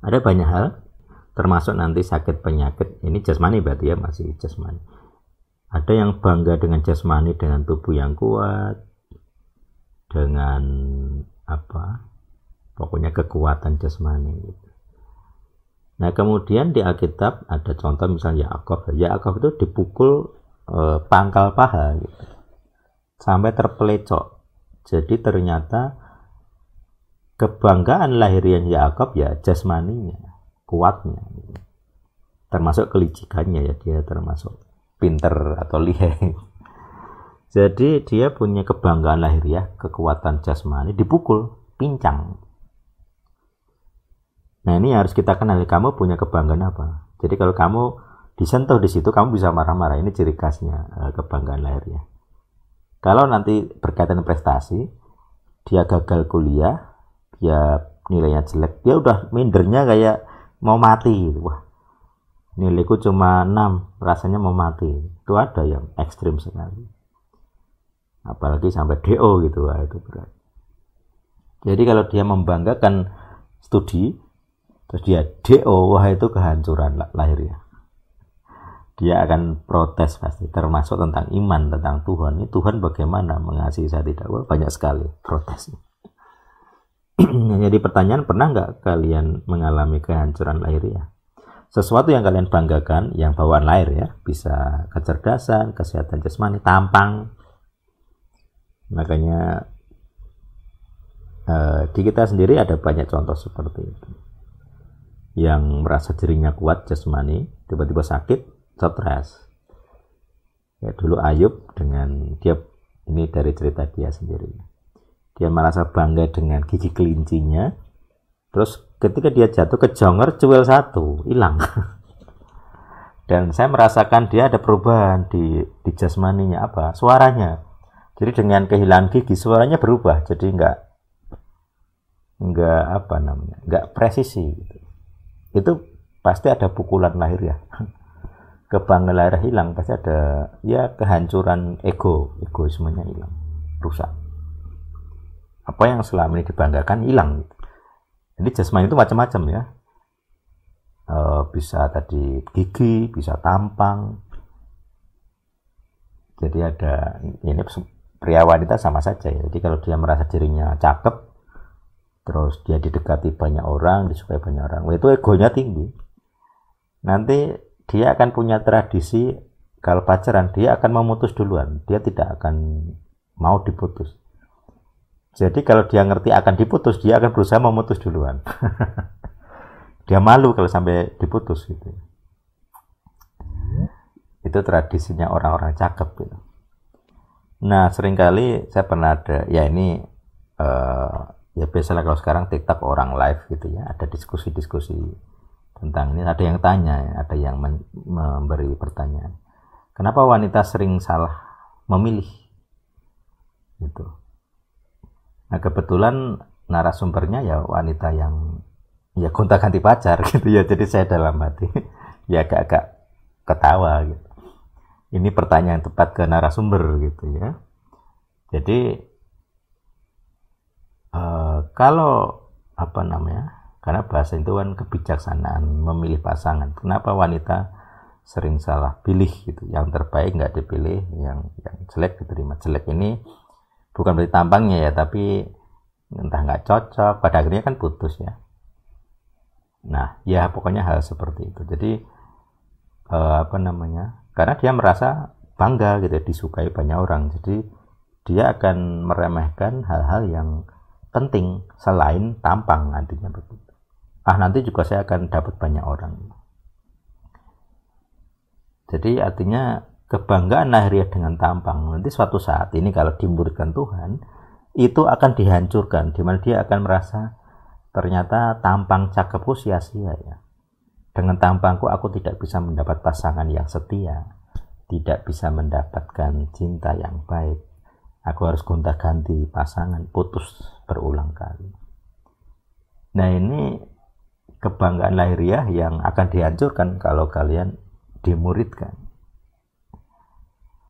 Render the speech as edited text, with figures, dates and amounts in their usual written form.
Ada banyak hal, termasuk nanti sakit penyakit. Ini jasmani berarti ya, masih jasmani. Ada yang bangga dengan jasmani, dengan tubuh yang kuat, dengan pokoknya kekuatan jasmani gitu. Nah kemudian di Alkitab ada contoh misalnya Yaakov itu dipukul pangkal paha gitu, sampai terpelecok. Jadi ternyata kebanggaan lahiriah Yaakov ya jasmaninya, kuatnya gitu. Termasuk kelicikannya ya, dia termasuk pinter atau lihai. Jadi dia punya kebanggaan lahiriah, kekuatan jasmani, dipukul, pincang. Nah ini harus kita kenali, kamu punya kebanggaan apa. Jadi kalau kamu disentuh di situ, kamu bisa marah-marah. Ini ciri khasnya kebanggaan lahiriah. Kalau nanti berkaitan prestasi, dia gagal kuliah, dia nilainya jelek, dia udah mindernya kayak mau mati. Wah, nilaiku cuma 6, rasanya mau mati. Itu ada yang ekstrim sekali. Apalagi sampai DO gitu, wah itu berat. Jadi kalau dia membanggakan studi, terus dia DO, wah itu kehancuran lahiriah. Dia akan protes pasti, termasuk tentang iman, tentang Tuhan. Ini Tuhan bagaimana mengasihi saya tidak? Wah, banyak sekali protes. Jadi pertanyaan, pernah nggak kalian mengalami kehancuran lahiriah? Sesuatu yang kalian banggakan, yang bawaan lahir ya, bisa kecerdasan, kesehatan jasmani, tampang. Makanya di kita sendiri ada banyak contoh seperti itu. Yang merasa dirinya kuat jasmani, tiba-tiba sakit, stres. Ya, dulu Ayub dengan dia, ini dari cerita dia sendiri. Dia merasa bangga dengan gigi kelincinya. Terus ketika dia jatuh kejonger, cuil satu, hilang. Dan saya merasakan dia ada perubahan di jasmaninya, suaranya. Jadi dengan kehilangan gigi, suaranya berubah. Jadi nggak presisi gitu. Itu pasti ada pukulan lahiriah. Kebanggaan lahiriah hilang, pasti ada ya kehancuran egoismenya hilang, rusak. Apa yang selama ini dibanggakan hilang. Jadi jasmani itu macam-macam ya. Bisa tadi gigi, bisa tampang. Jadi ada ini pria wanita sama saja ya. Jadi kalau dia merasa dirinya cakep, terus dia didekati banyak orang, disukai banyak orang, itu egonya tinggi. Nanti dia akan punya tradisi, kalau pacaran dia akan memutus duluan, dia tidak akan mau diputus. Jadi kalau dia ngerti akan diputus, dia akan berusaha memutus duluan. Dia malu kalau sampai diputus gitu. Itu tradisinya orang-orang cakep gitu. Nah seringkali saya pernah ada, ya ini ya biasalah kalau sekarang TikTok orang live gitu ya, ada diskusi-diskusi tentang ini, ada yang tanya, ada yang memberi pertanyaan, kenapa wanita sering salah memilih gitu. Nah kebetulan narasumbernya ya wanita yang ya gonta-ganti pacar gitu ya, jadi saya dalam hati ya agak-agak ketawa gitu. Ini pertanyaan tepat ke narasumber gitu ya. Jadi kalau karena bahasa itu kan kebijaksanaan memilih pasangan. Kenapa wanita sering salah pilih gitu? Yang terbaik nggak dipilih, yang jelek diterima. Jelek ini bukan berarti tampangnya ya, tapi entah nggak cocok, pada akhirnya kan putus ya. Nah ya pokoknya hal seperti itu. Jadi karena dia merasa bangga gitu, disukai banyak orang, jadi dia akan meremehkan hal-hal yang penting selain tampang nantinya begitu. Nanti juga saya akan dapat banyak orang. Jadi artinya kebanggaan lahiriah dengan tampang nanti suatu saat ini kalau dimuridkan Tuhan itu akan dihancurkan, di mana dia akan merasa ternyata tampang cakepku sia-sia ya. Dengan tampangku aku tidak bisa mendapat pasangan yang setia, tidak bisa mendapatkan cinta yang baik. Aku harus gonta-ganti pasangan, putus berulang kali. Nah ini kebanggaan lahiriah yang akan dihancurkan kalau kalian dimuridkan.